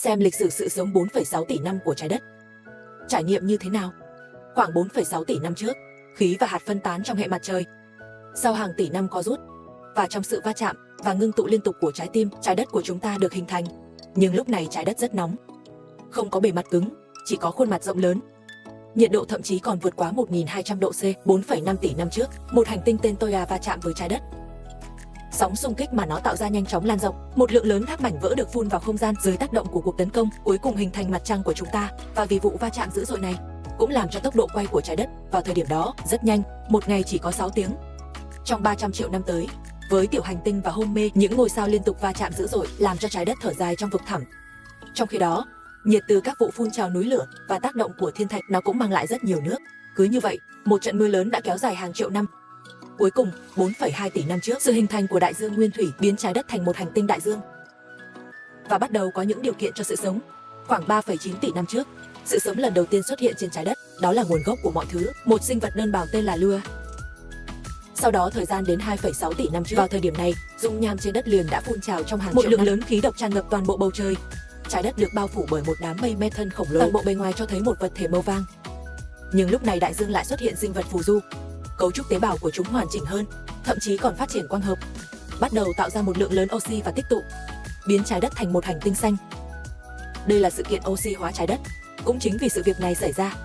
xem lịch sử sự sống 4,6 tỷ năm của trái đất. Trải nghiệm như thế nào? Khoảng 4,6 tỷ năm trước, khí và hạt phân tán trong hệ mặt trời. Sau hàng tỷ năm co rút, và trong sự va chạm và ngưng tụ liên tục của trái tim, trái đất của chúng ta được hình thành. Nhưng lúc này trái đất rất nóng. Không có bề mặt cứng, chỉ có khuôn mặt rộng lớn. Nhiệt độ thậm chí còn vượt quá 1.200 độ C. 4,5 tỷ năm trước, một hành tinh tên Toya va chạm với trái đất. Sóng xung kích mà nó tạo ra nhanh chóng lan rộng, một lượng lớn các mảnh vỡ được phun vào không gian dưới tác động của cuộc tấn công, cuối cùng hình thành mặt trăng của chúng ta. Và vì vụ va chạm dữ dội này, cũng làm cho tốc độ quay của trái đất vào thời điểm đó rất nhanh, một ngày chỉ có 6 tiếng. Trong 300 triệu năm tới, với tiểu hành tinh và hôn mê, những ngôi sao liên tục va chạm dữ dội làm cho trái đất thở dài trong vực thẳm. Trong khi đó, nhiệt từ các vụ phun trào núi lửa và tác động của thiên thạch nó cũng mang lại rất nhiều nước. Cứ như vậy, một trận mưa lớn đã kéo dài hàng triệu năm. Cuối cùng, 4,2 tỷ năm trước, sự hình thành của đại dương nguyên thủy biến trái đất thành một hành tinh đại dương và bắt đầu có những điều kiện cho sự sống. Khoảng 3,9 tỷ năm trước, sự sống lần đầu tiên xuất hiện trên trái đất, đó là nguồn gốc của mọi thứ, một sinh vật đơn bào tên là Lua. Sau đó thời gian đến 2,6 tỷ năm trước, vào thời điểm này, dung nham trên đất liền đã phun trào trong hàng triệu năm. Một lượng lớn khí độc tràn ngập toàn bộ bầu trời. Trái đất được bao phủ bởi một đám mây methane khổng lồ. Toàn bộ bề ngoài cho thấy một vật thể màu vàng. Nhưng lúc này đại dương lại xuất hiện sinh vật phù du. Cấu trúc tế bào của chúng hoàn chỉnh hơn, thậm chí còn phát triển quang hợp, bắt đầu tạo ra một lượng lớn oxy và tích tụ, biến trái đất thành một hành tinh xanh. Đây là sự kiện oxy hóa trái đất. Cũng chính vì sự việc này xảy ra,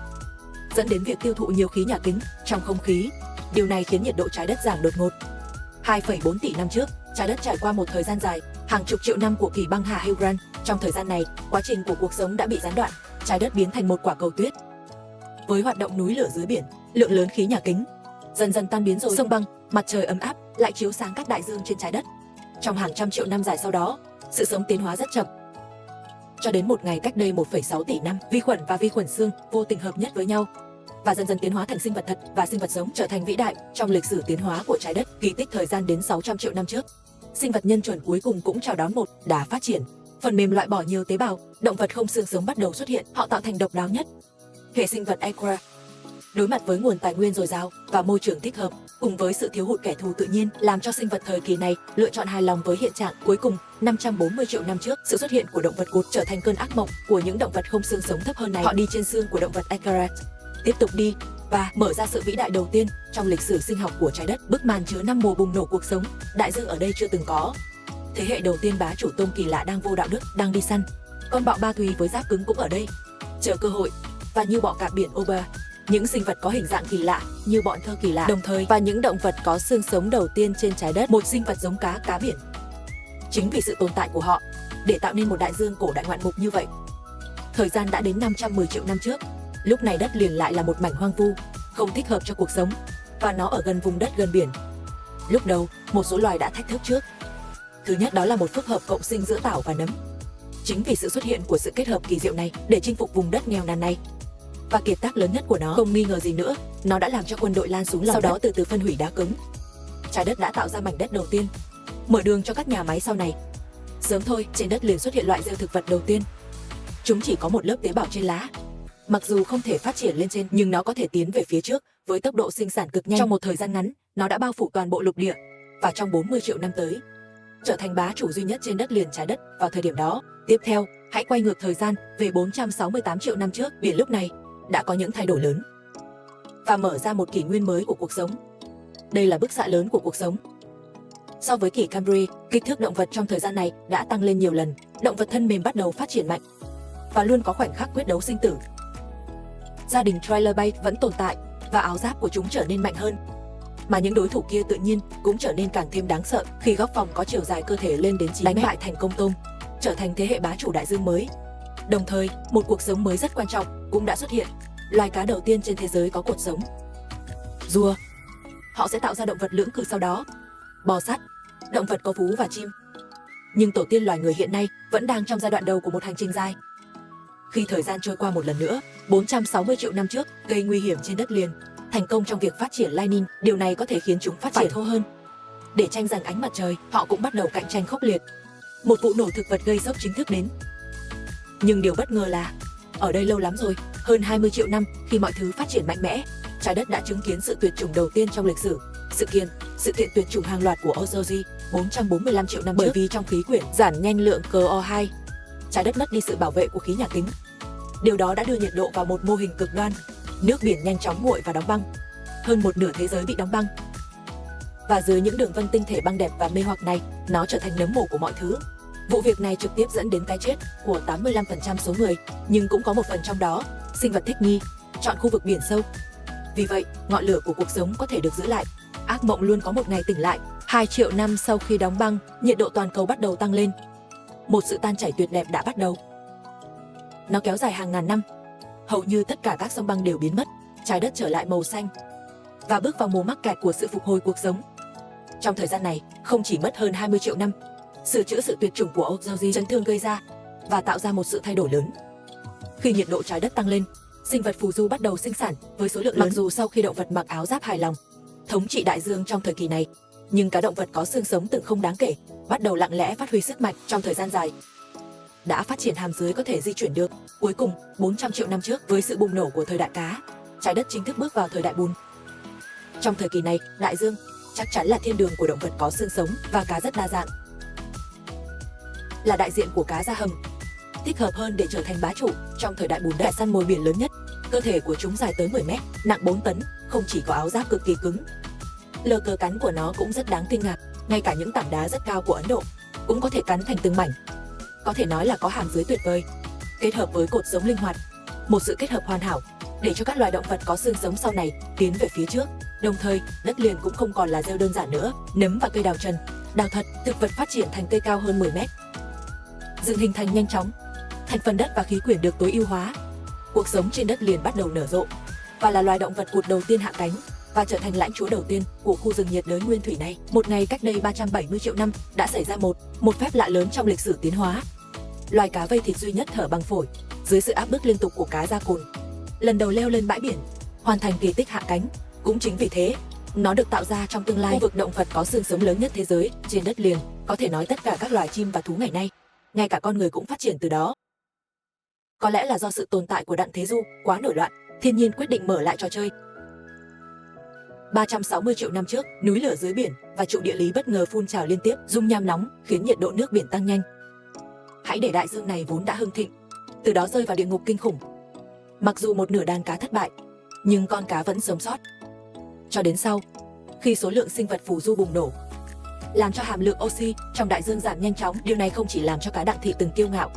dẫn đến việc tiêu thụ nhiều khí nhà kính trong không khí. Điều này khiến nhiệt độ trái đất giảm đột ngột. 2,4 tỷ năm trước, trái đất trải qua một thời gian dài, hàng chục triệu năm của kỳ băng hà Hillgrant. Trong thời gian này, quá trình của cuộc sống đã bị gián đoạn, trái đất biến thành một quả cầu tuyết. Với hoạt động núi lửa dưới biển, lượng lớn khí nhà kính dần dần tan biến rồi sông băng, mặt trời ấm áp lại chiếu sáng các đại dương trên trái đất. Trong hàng trăm triệu năm dài sau đó, sự sống tiến hóa rất chậm. Cho đến một ngày cách đây 1,6 tỷ năm, vi khuẩn và vi khuẩn xương vô tình hợp nhất với nhau và dần dần tiến hóa thành sinh vật thật và sinh vật sống trở thành vĩ đại trong lịch sử tiến hóa của trái đất. Kỳ tích thời gian đến 600 triệu năm trước, sinh vật nhân chuẩn cuối cùng cũng chào đón một đà phát triển. Phần mềm loại bỏ nhiều tế bào, động vật không xương sống bắt đầu xuất hiện, họ tạo thành độc đáo nhất hệ sinh vật Aqua. Đối mặt với nguồn tài nguyên dồi dào và môi trường thích hợp, cùng với sự thiếu hụt kẻ thù tự nhiên, làm cho sinh vật thời kỳ này lựa chọn hài lòng với hiện trạng. Cuối cùng, 540 triệu năm trước, sự xuất hiện của động vật cụt trở thành cơn ác mộng của những động vật không xương sống thấp hơn này. Họ đi trên xương của động vật Akarat, tiếp tục đi và mở ra sự vĩ đại đầu tiên trong lịch sử sinh học của trái đất. Bức màn chứa 5 mùa bùng nổ cuộc sống, đại dương ở đây chưa từng có. Thế hệ đầu tiên bá chủ tôm kỳ lạ đang vô đạo đức, đang đi săn. Con bọ ba thùy với giáp cứng cũng ở đây, chờ cơ hội. Và như bọ cạp biển Ober, những sinh vật có hình dạng kỳ lạ như bọn thơ kỳ lạ, đồng thời và những động vật có xương sống đầu tiên trên trái đất, một sinh vật giống cá biển. Chính vì sự tồn tại của họ để tạo nên một đại dương cổ đại ngoạn mục như vậy. Thời gian đã đến 510 triệu năm trước, lúc này đất liền lại là một mảnh hoang vu, không thích hợp cho cuộc sống, và nó ở gần vùng đất gần biển. Lúc đầu, một số loài đã thách thức trước. Thứ nhất đó là một phức hợp cộng sinh giữa tảo và nấm. Chính vì sự xuất hiện của sự kết hợp kỳ diệu này để chinh phục vùng đất nghèo nàn này. Và kiệt tác lớn nhất của nó, không nghi ngờ gì nữa, nó đã làm cho quân đội lan xuống lòng đất, sau đó từ từ phân hủy đá cứng. Trái đất đã tạo ra mảnh đất đầu tiên, mở đường cho các nhà máy sau này. Sớm thôi, trên đất liền xuất hiện loại rêu thực vật đầu tiên. Chúng chỉ có một lớp tế bào trên lá. Mặc dù không thể phát triển lên trên, nhưng nó có thể tiến về phía trước với tốc độ sinh sản cực nhanh. Trong một thời gian ngắn, nó đã bao phủ toàn bộ lục địa và trong 40 triệu năm tới, trở thành bá chủ duy nhất trên đất liền trái đất vào thời điểm đó. Tiếp theo, hãy quay ngược thời gian về 468 triệu năm trước, biển lúc này đã có những thay đổi lớn và mở ra một kỷ nguyên mới của cuộc sống. Đây là bức xạ lớn của cuộc sống. So với kỷ Cambrian, kích thước động vật trong thời gian này đã tăng lên nhiều lần. Động vật thân mềm bắt đầu phát triển mạnh và luôn có khoảnh khắc quyết đấu sinh tử. Gia đình Trilobite vẫn tồn tại và áo giáp của chúng trở nên mạnh hơn. Mà những đối thủ kia tự nhiên cũng trở nên càng thêm đáng sợ khi góc phòng có chiều dài cơ thể lên đến 9 mét, đánh bại thành công tôm, trở thành thế hệ bá chủ đại dương mới. Đồng thời, một cuộc sống mới rất quan trọng cũng đã xuất hiện. Loài cá đầu tiên trên thế giới có cột sống. Rùa. Họ sẽ tạo ra động vật lưỡng cử sau đó. Bò sát, động vật có vú và chim. Nhưng tổ tiên loài người hiện nay vẫn đang trong giai đoạn đầu của một hành trình dài. Khi thời gian trôi qua một lần nữa, 460 triệu năm trước, gây nguy hiểm trên đất liền, thành công trong việc phát triển lining, điều này có thể khiến chúng phát triển thô hơn. Để tranh giành ánh mặt trời, họ cũng bắt đầu cạnh tranh khốc liệt. Một vụ nổ thực vật gây sốc chính thức đến. Nhưng điều bất ngờ là, ở đây lâu lắm rồi, hơn 20 triệu năm, khi mọi thứ phát triển mạnh mẽ, trái đất đã chứng kiến sự tuyệt chủng đầu tiên trong lịch sử. Sự kiện tuyệt chủng hàng loạt của Ozoji 445 triệu năm trước, bởi vì trong khí quyển giảm nhanh lượng CO2 trái đất mất đi sự bảo vệ của khí nhà kính. Điều đó đã đưa nhiệt độ vào một mô hình cực đoan. Nước biển nhanh chóng nguội và đóng băng. Hơn một nửa thế giới bị đóng băng. Và dưới những đường vân tinh thể băng đẹp và mê hoặc này, nó trở thành nấm mồ của mọi thứ. Vụ việc này trực tiếp dẫn đến cái chết của 85% số người, nhưng cũng có một phần trong đó, sinh vật thích nghi, chọn khu vực biển sâu. Vì vậy, ngọn lửa của cuộc sống có thể được giữ lại. Ác mộng luôn có một ngày tỉnh lại. 2 triệu năm sau khi đóng băng, nhiệt độ toàn cầu bắt đầu tăng lên. Một sự tan chảy tuyệt đẹp đã bắt đầu. Nó kéo dài hàng ngàn năm. Hầu như tất cả các sông băng đều biến mất, trái đất trở lại màu xanh và bước vào mùa mắc kẹt của sự phục hồi cuộc sống. Trong thời gian này, không chỉ mất hơn 20 triệu năm, sửa chữa sự tuyệt chủng của Ozzy chấn thương gây ra và tạo ra một sự thay đổi lớn. Khi nhiệt độ trái đất tăng lên, sinh vật phù du bắt đầu sinh sản với số lượng lớn. Mặc dù sau khi động vật mặc áo giáp hài lòng thống trị đại dương trong thời kỳ này, nhưng các động vật có xương sống từng không đáng kể bắt đầu lặng lẽ phát huy sức mạnh trong thời gian dài. Đã phát triển hàm dưới có thể di chuyển được. Cuối cùng, 400 triệu năm trước, với sự bùng nổ của thời đại cá, trái đất chính thức bước vào thời đại bùn. Trong thời kỳ này, đại dương chắc chắn là thiên đường của động vật có xương sống và cá rất đa dạng. Là đại diện của cá da hầm, thích hợp hơn để trở thành bá chủ trong thời đại bùn đất. Săn mồi biển lớn nhất, cơ thể của chúng dài tới 10 mét, nặng 4 tấn, không chỉ có áo giáp cực kỳ cứng. Lờ cờ cắn của nó cũng rất đáng kinh ngạc, ngay cả những tảng đá rất cao của Ấn Độ cũng có thể cắn thành từng mảnh. Có thể nói là có hàm dưới tuyệt vời, kết hợp với cột sống linh hoạt, một sự kết hợp hoàn hảo để cho các loài động vật có xương sống sau này tiến về phía trước. Đồng thời, đất liền cũng không còn là rêu đơn giản nữa, nấm và cây đào trần, đào thật, thực vật phát triển thành cây cao hơn 10 mét. Rừng hình thành nhanh chóng, thành phần đất và khí quyển được tối ưu hóa. Cuộc sống trên đất liền bắt đầu nở rộ và là loài động vật cụt đầu tiên hạ cánh và trở thành lãnh chúa đầu tiên của khu rừng nhiệt đới nguyên thủy này. Một ngày cách đây 370 triệu năm đã xảy ra một phép lạ lớn trong lịch sử tiến hóa. Loài cá vây thịt duy nhất thở bằng phổi dưới sự áp bức liên tục của cá da cồn, lần đầu leo lên bãi biển, hoàn thành kỳ tích hạ cánh. Cũng chính vì thế, nó được tạo ra trong tương lai. Khu vực động vật có xương sống lớn nhất thế giới trên đất liền, có thể nói tất cả các loài chim và thú ngày nay, ngay cả con người cũng phát triển từ đó. Có lẽ là do sự tồn tại của đặng thế du quá nổi loạn, thiên nhiên quyết định mở lại trò chơi. 360 triệu năm trước, núi lửa dưới biển và trụ địa lý bất ngờ phun trào liên tiếp, dung nham nóng khiến nhiệt độ nước biển tăng nhanh. Hãy để đại dương này vốn đã hưng thịnh, từ đó rơi vào địa ngục kinh khủng. Mặc dù một nửa đàn cá thất bại, nhưng con cá vẫn sống sót. Cho đến sau, khi số lượng sinh vật phù du bùng nổ, làm cho hàm lượng oxy trong đại dương giảm nhanh chóng. Điều này không chỉ làm cho cá Đặng Thị từng kiêu ngạo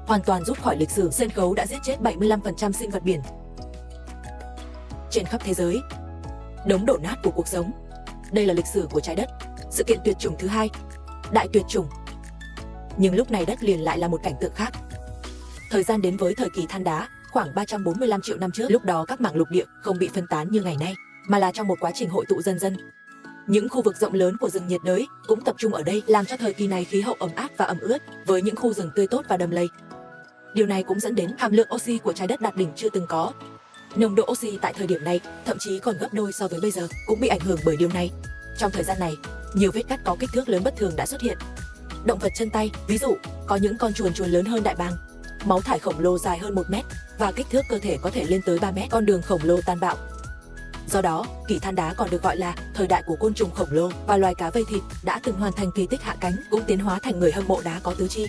hoàn toàn rút khỏi lịch sử sân khấu, đã giết chết 75% sinh vật biển trên khắp thế giới. Đống đổ nát của cuộc sống. Đây là lịch sử của trái đất, sự kiện tuyệt chủng thứ hai, đại tuyệt chủng. Nhưng lúc này đất liền lại là một cảnh tượng khác. Thời gian đến với thời kỳ than đá, khoảng 345 triệu năm trước. Lúc đó các mảng lục địa không bị phân tán như ngày nay, mà là trong một quá trình hội tụ dần dần. Những khu vực rộng lớn của rừng nhiệt đới cũng tập trung ở đây, làm cho thời kỳ này khí hậu ẩm áp và ẩm ướt, với những khu rừng tươi tốt và đầm lầy. Điều này cũng dẫn đến hàm lượng oxy của trái đất đạt đỉnh chưa từng có. Nồng độ oxy tại thời điểm này thậm chí còn gấp đôi so với bây giờ, cũng bị ảnh hưởng bởi điều này. Trong thời gian này, nhiều vết cắt có kích thước lớn bất thường đã xuất hiện. Động vật chân tay, ví dụ, có những con chuồn lớn hơn đại bàng, máu thải khổng lồ dài hơn 1 mét và kích thước cơ thể có thể lên tới 3 mét. Con đường khổng lồ tàn bạo. Do đó, kỷ than đá còn được gọi là thời đại của côn trùng khổng lồ, và loài cá vây thịt đã từng hoàn thành kỳ tích hạ cánh cũng tiến hóa thành người hâm mộ đá có tứ chi.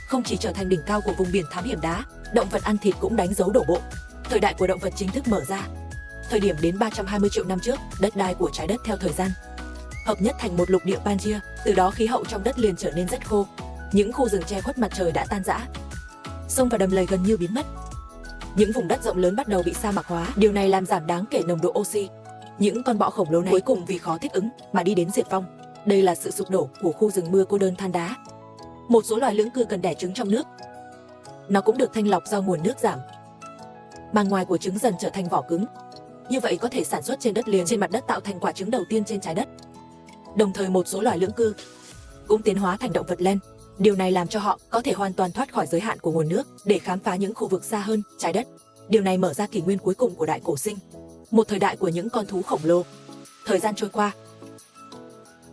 Không chỉ trở thành đỉnh cao của vùng biển thám hiểm đá, động vật ăn thịt cũng đánh dấu đổ bộ. Thời đại của động vật chính thức mở ra. Thời điểm đến 320 triệu năm trước, đất đai của trái đất theo thời gian hợp nhất thành một lục địa Pangaea, từ đó khí hậu trong đất liền trở nên rất khô. Những khu rừng che khuất mặt trời đã tan rã. Sông và đầm lầy gần như biến mất. Những vùng đất rộng lớn bắt đầu bị sa mạc hóa, điều này làm giảm đáng kể nồng độ oxy. Những con bọ khổng lồ này cuối cùng vì khó thích ứng mà đi đến diệt vong. Đây là sự sụp đổ của khu rừng mưa cô đơn than đá. Một số loài lưỡng cư cần đẻ trứng trong nước. Nó cũng được thanh lọc do nguồn nước giảm. Màng ngoài của trứng dần trở thành vỏ cứng. Như vậy có thể sản xuất trên đất liền, trên mặt đất tạo thành quả trứng đầu tiên trên trái đất. Đồng thời một số loài lưỡng cư cũng tiến hóa thành động vật len. Điều này làm cho họ có thể hoàn toàn thoát khỏi giới hạn của nguồn nước để khám phá những khu vực xa hơn trái đất. Điều này mở ra kỷ nguyên cuối cùng của đại cổ sinh, một thời đại của những con thú khổng lồ. Thời gian trôi qua,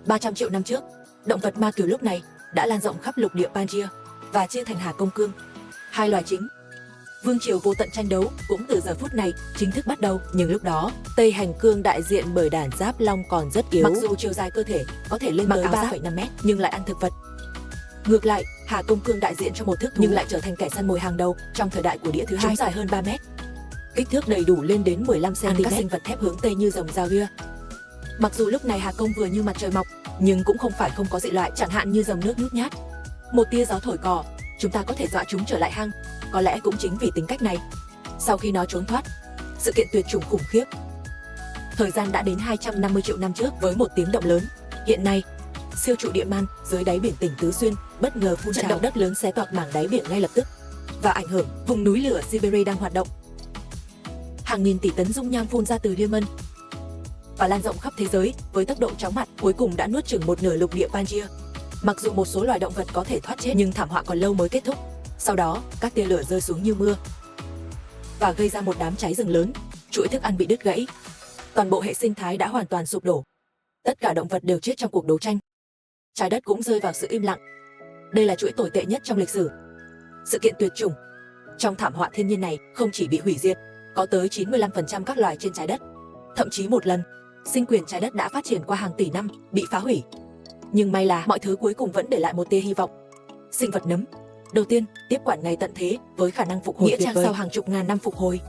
300 triệu năm trước, động vật ma cừu lúc này đã lan rộng khắp lục địa Pangaea và chia thành Hà Công Cương, hai loài chính. Vương triều vô tận tranh đấu cũng từ giờ phút này chính thức bắt đầu. Nhưng lúc đó, Tây Hành Cương đại diện bởi đàn giáp long còn rất yếu. Mặc dù chiều dài cơ thể có thể lên tới 3,5 mét, nhưng lại ăn thực vật. Ngược lại, Hà Công Cương đại diện cho một thức thú nhưng lại trở thành kẻ săn mồi hàng đầu trong thời đại của đĩa thứ hai. Chúng dài hơn 3 mét, kích thước đầy đủ lên đến 15 cm. Các sinh vật thép hướng Tây như rồng Zaria. Mặc dù lúc này Hà Công vừa như mặt trời mọc, nhưng cũng không phải không có dị loại, chẳng hạn như rồng nước nhút nhát. Một tia gió thổi cỏ, chúng ta có thể dọa chúng trở lại hang. Có lẽ cũng chính vì tính cách này, sau khi nó trốn thoát, sự kiện tuyệt chủng khủng khiếp. Thời gian đã đến 250 triệu năm trước với một tiếng động lớn. Hiện nay, siêu trụ địa Man dưới đáy biển tỉnh Tứ Xuyên bất ngờ phun trào, động đất lớn xé toạc mảng đáy biển ngay lập tức và ảnh hưởng vùng núi lửa Siberia đang hoạt động. Hàng nghìn tỷ tấn dung nham phun ra từ Yemen và lan rộng khắp thế giới với tốc độ chóng mặt, cuối cùng đã nuốt chửng một nửa lục địa Pangaea. Mặc dù một số loài động vật có thể thoát chết, nhưng thảm họa còn lâu mới kết thúc. Sau đó, các tia lửa rơi xuống như mưa và gây ra một đám cháy rừng lớn, chuỗi thức ăn bị đứt gãy. Toàn bộ hệ sinh thái đã hoàn toàn sụp đổ. Tất cả động vật đều chết trong cuộc đấu tranh. Trái đất cũng rơi vào sự im lặng. Đây là chuỗi tồi tệ nhất trong lịch sử. Sự kiện tuyệt chủng. Trong thảm họa thiên nhiên này, không chỉ bị hủy diệt, có tới 95% các loài trên trái đất. Thậm chí một lần, sinh quyền trái đất đã phát triển qua hàng tỷ năm, bị phá hủy. Nhưng may là mọi thứ cuối cùng vẫn để lại một tia hy vọng. Sinh vật nấm đầu tiên tiếp quản ngày tận thế với khả năng phục hồi nghĩa trang sau hàng chục ngàn năm phục hồi.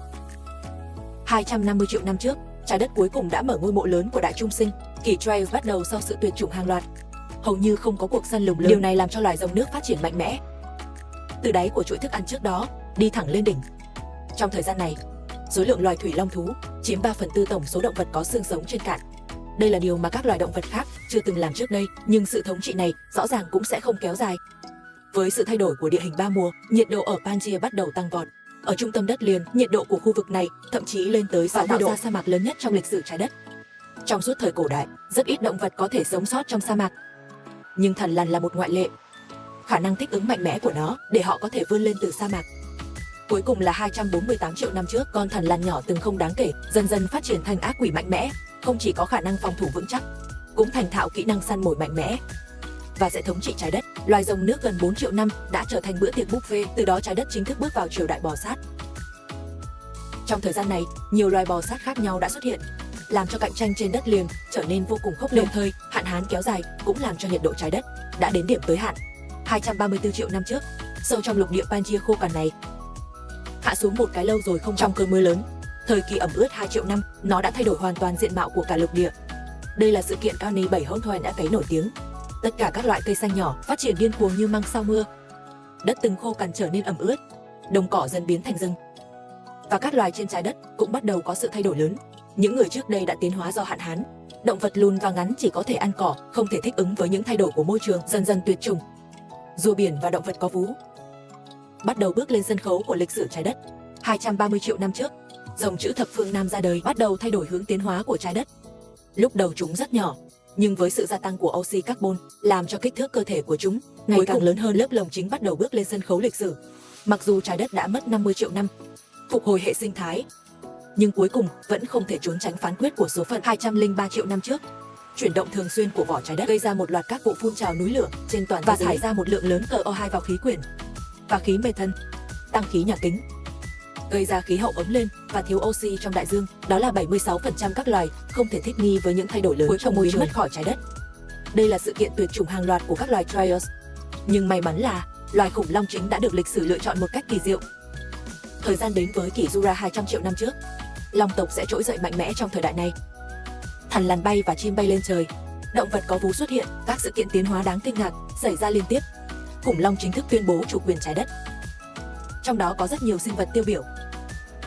250 triệu năm trước, trái đất cuối cùng đã mở ngôi mộ lớn của đại trung sinh. Kỷ Trias bắt đầu sau sự tuyệt chủng hàng loạt. Hầu như không có cuộc săn lùng lớn. Điều này làm cho loài rồng nước phát triển mạnh mẽ. Từ đáy của chuỗi thức ăn trước đó, đi thẳng lên đỉnh. Trong thời gian này, số lượng loài thủy long thú chiếm 3/4 tổng số động vật có xương sống trên cạn. Đây là điều mà các loài động vật khác chưa từng làm trước đây, nhưng sự thống trị này rõ ràng cũng sẽ không kéo dài. Với sự thay đổi của địa hình ba mùa, nhiệt độ ở Pangaea bắt đầu tăng vọt. Ở trung tâm đất liền, nhiệt độ của khu vực này thậm chí lên tới 60 độ, tạo ra sa mạc lớn nhất trong lịch sử trái đất. Trong suốt thời cổ đại, rất ít động vật có thể sống sót trong sa mạc. Nhưng thằn lằn là một ngoại lệ. Khả năng thích ứng mạnh mẽ của nó để họ có thể vươn lên từ sa mạc. Cuối cùng là 248 triệu năm trước, con thằn lằn nhỏ từng không đáng kể, dần dần phát triển thành ác quỷ mạnh mẽ, không chỉ có khả năng phòng thủ vững chắc, cũng thành thạo kỹ năng săn mồi mạnh mẽ và sẽ thống trị trái đất. Loài rồng nước gần 4 triệu năm đã trở thành bữa tiệc buffet, từ đó trái đất chính thức bước vào triều đại bò sát. Trong thời gian này, nhiều loài bò sát khác nhau đã xuất hiện, làm cho cạnh tranh trên đất liền trở nên vô cùng khốc liệt. Đồng thời, hạn hán kéo dài cũng làm cho nhiệt độ trái đất đã đến điểm tới hạn. 234 triệu năm trước, sâu trong lục địa Pangaea khô cằn này hạ xuống một cái lâu rồi không trong cơn mưa lớn. Thời kỳ ẩm ướt 2 triệu năm, nó đã thay đổi hoàn toàn diện mạo của cả lục địa. Đây là sự kiện Carney 7 hỗn thoại đã cấy nổi tiếng. Tất cả các loại cây xanh nhỏ phát triển điên cuồng như măng sau mưa. Đất từng khô cằn trở nên ẩm ướt, đồng cỏ dần biến thành rừng. Và các loài trên trái đất cũng bắt đầu có sự thay đổi lớn. Những người trước đây đã tiến hóa do hạn hán. Động vật lùn và ngắn chỉ có thể ăn cỏ, không thể thích ứng với những thay đổi của môi trường, dần dần tuyệt chủng. Rùa biển và động vật có vú bắt đầu bước lên sân khấu của lịch sử trái đất. 230 triệu năm trước, rồng chữ thập phương Nam ra đời, bắt đầu thay đổi hướng tiến hóa của trái đất. Lúc đầu chúng rất nhỏ, nhưng với sự gia tăng của oxy carbon, làm cho kích thước cơ thể của chúng ngày càng lớn hơn, lớp lồng chính bắt đầu bước lên sân khấu lịch sử. Mặc dù trái đất đã mất 50 triệu năm phục hồi hệ sinh thái, nhưng cuối cùng vẫn không thể trốn tránh phán quyết của số phận. 203 triệu năm trước, chuyển động thường xuyên của vỏ trái đất gây ra một loạt các vụ phun trào núi lửa trên toàn thế giới và thải ra một lượng lớn CO2 vào khí quyển và khí methane, tăng khí nhà kính, gây ra khí hậu ấm lên và thiếu oxy trong đại dương. Đó là 76% các loài không thể thích nghi với những thay đổi lớn trong môi trường, mất khỏi trái đất. Đây là sự kiện tuyệt chủng hàng loạt của các loài Trias. Nhưng may mắn là loài khủng long chính đã được lịch sử lựa chọn một cách kỳ diệu. Thời gian đến với kỷ Jura 200 triệu năm trước, long tộc sẽ trỗi dậy mạnh mẽ trong thời đại này. Thằn lằn bay và chim bay lên trời, động vật có vú xuất hiện, các sự kiện tiến hóa đáng kinh ngạc xảy ra liên tiếp. Khủng long chính thức tuyên bố chủ quyền trái đất. Trong đó có rất nhiều sinh vật tiêu biểu.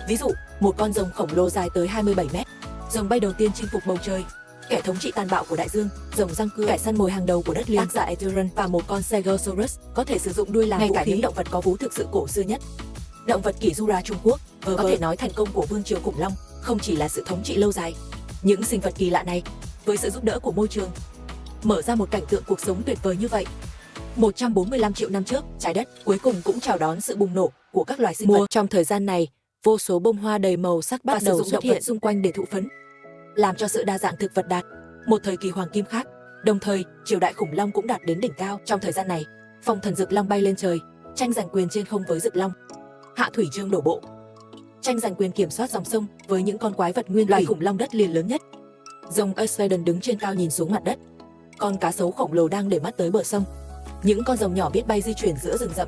Ví dụ, một con rồng khổng lồ dài tới 27 mét, rồng bay đầu tiên chinh phục bầu trời, kẻ thống trị tàn bạo của đại dương, rồng răng cưa, kẻ săn mồi hàng đầu của đất liền, tác giả Etheron, và một con Stegosaurus có thể sử dụng đuôi làm vũ khí. Những động vật có vú thực sự cổ xưa nhất. Động vật kỷ Jura Trung Quốc có thể nói thành công của vương triều khủng long không chỉ là sự thống trị lâu dài. Những sinh vật kỳ lạ này, với sự giúp đỡ của môi trường, mở ra một cảnh tượng cuộc sống tuyệt vời như vậy. 145 triệu năm trước, trái đất cuối cùng cũng chào đón sự bùng nổ của các loài sinh vật. Trong thời gian này, vô số bông hoa đầy màu sắc bắt đầu xuất hiện xung quanh để thụ phấn, làm cho sự đa dạng thực vật đạt một thời kỳ hoàng kim khác. Đồng thời, triều đại khủng long cũng đạt đến đỉnh cao. Trong thời gian này, phong thần Dực Long bay lên trời, tranh giành quyền trên không với Dực Long. Hạ Thủy Chương đổ bộ, tranh giành quyền kiểm soát dòng sông với những con quái vật nguyên loài khủng long đất liền lớn nhất. Rồng Poseidon đứng trên cao nhìn xuống mặt đất. Con cá sấu khổng lồ đang để mắt tới bờ sông. Những con rồng nhỏ biết bay di chuyển giữa rừng rậm.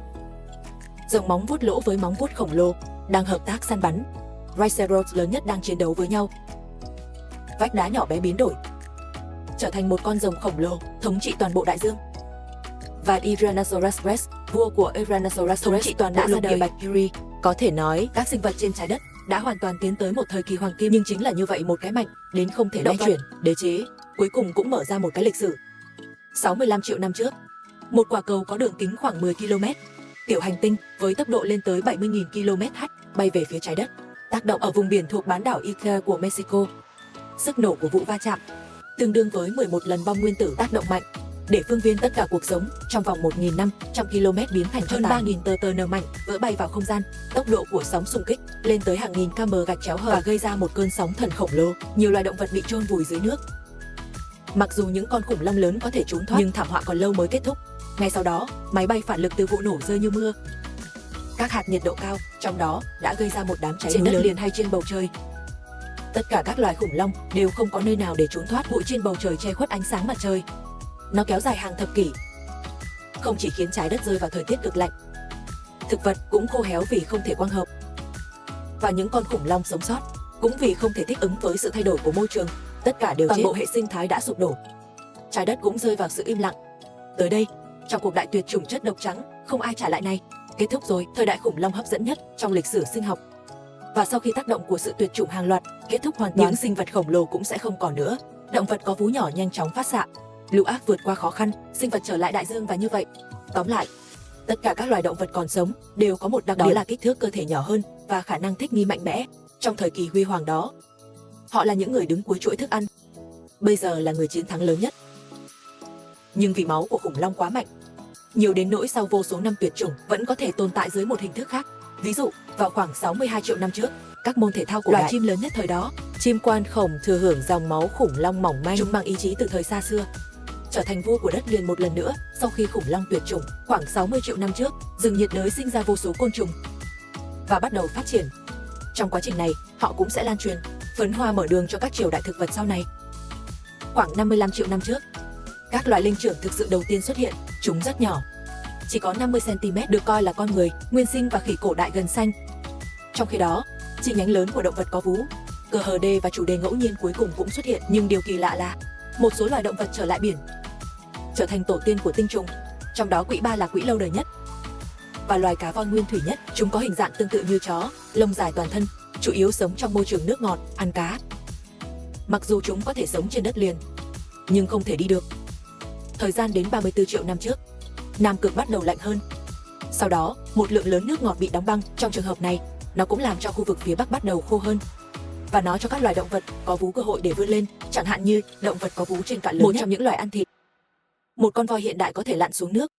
Rồng móng vuốt lỗ với móng vuốt khổng lồ đang hợp tác săn bắn. Rhinoceros lớn nhất đang chiến đấu với nhau. Vách đá nhỏ bé biến đổi, trở thành một con rồng khổng lồ thống trị toàn bộ đại dương. Và Tyrannosaurus Rex, vua của Tyrannosaurus thống trị toàn bộ lục địa Bạch Fury. Có thể nói các sinh vật trên trái đất đã hoàn toàn tiến tới một thời kỳ hoàng kim, nhưng chính là như vậy một cái mạnh đến không thể lay chuyển, đế chế cuối cùng cũng mở ra một cái lịch sử. 65 triệu năm trước, một quả cầu có đường kính khoảng 10 km, tiểu hành tinh với tốc độ lên tới 70.000 km/h bay về phía trái đất, tác động ở vùng biển thuộc bán đảo Ica của Mexico. Sức nổ của vụ va chạm tương đương với 11 lần bom nguyên tử tác động mạnh, để phương viên tất cả cuộc sống trong vòng 1.500 km biến thành hơn 3.000 tờ nở mạnh vỡ bay vào không gian. Tốc độ của sóng xung kích lên tới hàng nghìn km gạch chéo hở và gây ra một cơn sóng thần khổng lồ. Nhiều loài động vật bị chôn vùi dưới nước. Mặc dù những con khủng long lớn có thể trốn thoát, nhưng thảm họa còn lâu mới kết thúc. Ngay sau đó, máy bay phản lực từ vụ nổ rơi như mưa. Các hạt nhiệt độ cao trong đó đã gây ra một đám cháy trên đất liền hay trên bầu trời. Tất cả các loài khủng long đều không có nơi nào để trốn thoát. Bụi trên bầu trời che khuất ánh sáng mặt trời. Nó kéo dài hàng thập kỷ, không chỉ khiến trái đất rơi vào thời tiết cực lạnh, thực vật cũng khô héo vì không thể quang hợp. Và những con khủng long sống sót cũng vì không thể thích ứng với sự thay đổi của môi trường. Tất cả đều chết. Toàn bộ hệ sinh thái đã sụp đổ. Trái đất cũng rơi vào sự im lặng. Tới đây, trong cuộc đại tuyệt chủng chất độc trắng, không ai trả lại này. Kết thúc rồi, thời đại khủng long hấp dẫn nhất trong lịch sử sinh học. Và sau khi tác động của sự tuyệt chủng hàng loạt kết thúc hoàn toàn, những sinh vật khổng lồ cũng sẽ không còn nữa. Động vật có vú nhỏ nhanh chóng phát xạ. Lũ ác vượt qua khó khăn, sinh vật trở lại đại dương và như vậy. Tóm lại, tất cả các loài động vật còn sống đều có một đặc điểm, đó là kích thước cơ thể nhỏ hơn và khả năng thích nghi mạnh mẽ. Trong thời kỳ huy hoàng đó, họ là những người đứng cuối chuỗi thức ăn. Bây giờ là người chiến thắng lớn nhất. Nhưng vì máu của khủng long quá mạnh, nhiều đến nỗi sau vô số năm tuyệt chủng vẫn có thể tồn tại dưới một hình thức khác. Ví dụ, vào khoảng 62 triệu năm trước, các môn thể thao của loài chim lớn nhất thời đó, chim quan khổng thừa hưởng dòng máu khủng long mỏng manh. Chúng mang ý chí từ thời xa xưa, trở thành vua của đất liền một lần nữa. Sau khi khủng long tuyệt chủng, khoảng 60 triệu năm trước, rừng nhiệt đới sinh ra vô số côn trùng và bắt đầu phát triển. Trong quá trình này, họ cũng sẽ lan truyền, phấn hoa mở đường cho các triều đại thực vật sau này. Khoảng 55 triệu năm trước, các loài linh trưởng thực sự đầu tiên xuất hiện. Chúng rất nhỏ, chỉ có 50 cm, được coi là con người, nguyên sinh và khỉ cổ đại gần xanh. Trong khi đó, chi nhánh lớn của động vật có vú, cờ hờ đê và chủ đề ngẫu nhiên cuối cùng cũng xuất hiện. Nhưng điều kỳ lạ là một số loài động vật trở lại biển, trở thành tổ tiên của tinh trùng. Trong đó quỹ ba là quỹ lâu đời nhất, và loài cá voi nguyên thủy nhất. Chúng có hình dạng tương tự như chó, lông dài toàn thân, chủ yếu sống trong môi trường nước ngọt, ăn cá. Mặc dù chúng có thể sống trên đất liền, nhưng không thể đi được. Thời gian đến 34 triệu năm trước, Nam Cực bắt đầu lạnh hơn. Sau đó, một lượng lớn nước ngọt bị đóng băng. Trong trường hợp này, nó cũng làm cho khu vực phía Bắc bắt đầu khô hơn. Và nó cho các loài động vật có vú cơ hội để vươn lên, chẳng hạn như động vật có vú trên cạn lớn nhất, một trong những loài ăn thịt. Một con voi hiện đại có thể lặn xuống nước.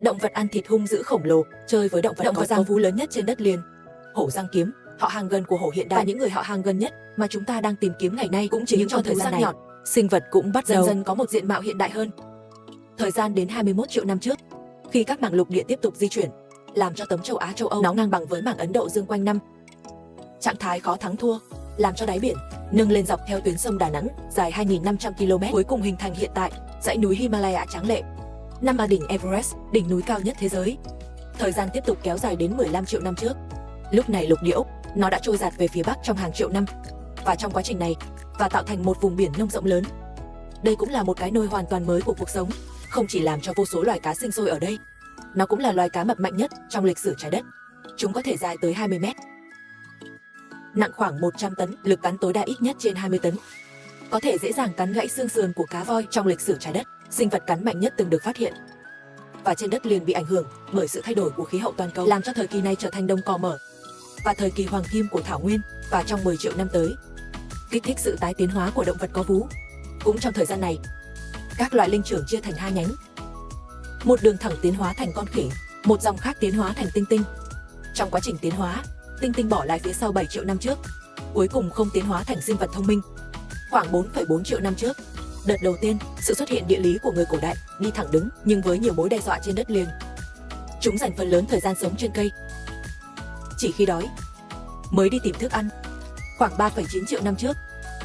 Động vật ăn thịt hung dữ khổng lồ, chơi với động vật có vú lớn nhất trên đất liền. Hổ răng kiếm, họ hàng gần của hổ hiện đại, và những người họ hàng gần nhất mà chúng ta đang tìm kiếm ngày nay cũng chính trong thời gian này. Sinh vật cũng bắt đầu dần dần có một diện mạo hiện đại hơn. Thời gian đến 21 triệu năm trước, khi các mảng lục địa tiếp tục di chuyển, làm cho tấm châu Á châu Âu nó ngang bằng với mảng Ấn Độ Dương quanh năm. Trạng thái khó thắng thua, làm cho đáy biển nâng lên dọc theo tuyến sông Đà Nẵng dài 2.500 km, cuối cùng hình thành hiện tại dãy núi Himalaya tráng lệ. Năm đỉnh Everest, đỉnh núi cao nhất thế giới. Thời gian tiếp tục kéo dài đến 15 triệu năm trước. Lúc này lục địa Úc, nó đã trôi dạt về phía Bắc trong hàng triệu năm. Và trong quá trình này, và tạo thành một vùng biển nông rộng lớn. Đây cũng là một cái nôi hoàn toàn mới của cuộc sống, không chỉ làm cho vô số loài cá sinh sôi ở đây, nó cũng là loài cá mập mạnh nhất trong lịch sử trái đất. Chúng có thể dài tới 20 mét, nặng khoảng 100 tấn, lực cắn tối đa ít nhất trên 20 tấn. Có thể dễ dàng cắn gãy xương sườn của cá voi. Trong lịch sử trái đất, sinh vật cắn mạnh nhất từng được phát hiện và trên đất liền bị ảnh hưởng bởi sự thay đổi của khí hậu toàn cầu, làm cho thời kỳ này trở thành đồng cỏ mở và thời kỳ hoàng kim của thảo nguyên. Và trong 10 triệu năm tới, kích thích sự tái tiến hóa của động vật có vú. Cũng trong thời gian này, các loài linh trưởng chia thành hai nhánh. Một đường thẳng tiến hóa thành con khỉ, một dòng khác tiến hóa thành tinh tinh. Trong quá trình tiến hóa, tinh tinh bỏ lại phía sau 7 triệu năm trước, cuối cùng không tiến hóa thành sinh vật thông minh. Khoảng 4,4 triệu năm trước, đợt đầu tiên, sự xuất hiện địa lý của người cổ đại đi thẳng đứng nhưng với nhiều mối đe dọa trên đất liền. Chúng dành phần lớn thời gian sống trên cây, chỉ khi đói mới đi tìm thức ăn. Khoảng 3,9 triệu năm trước,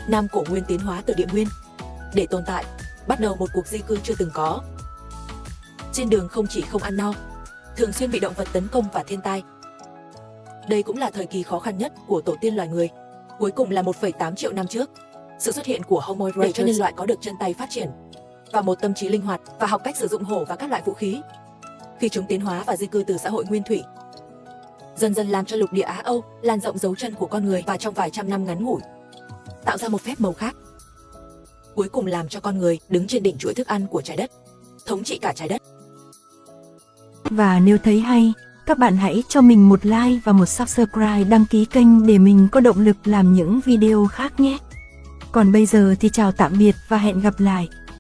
Nam Cổ Nguyên tiến hóa từ địa nguyên để tồn tại, bắt đầu một cuộc di cư chưa từng có. Trên đường không chỉ không ăn no, thường xuyên bị động vật tấn công và thiên tai. Đây cũng là thời kỳ khó khăn nhất của tổ tiên loài người. Cuối cùng là 1,8 triệu năm trước, sự xuất hiện của Homo erectus để cho nhân loại có được chân tay phát triển và một tâm trí linh hoạt và học cách sử dụng hổ và các loại vũ khí. Khi chúng tiến hóa và di cư từ xã hội nguyên thủy, dần dần làm cho lục địa Á Âu lan rộng dấu chân của con người và trong vài trăm năm ngắn ngủi, tạo ra một phép màu khác. Cuối cùng làm cho con người đứng trên đỉnh chuỗi thức ăn của trái đất, thống trị cả trái đất. Và nếu thấy hay, các bạn hãy cho mình một like và một subscribe, đăng ký kênh để mình có động lực làm những video khác nhé. Còn bây giờ thì chào tạm biệt và hẹn gặp lại.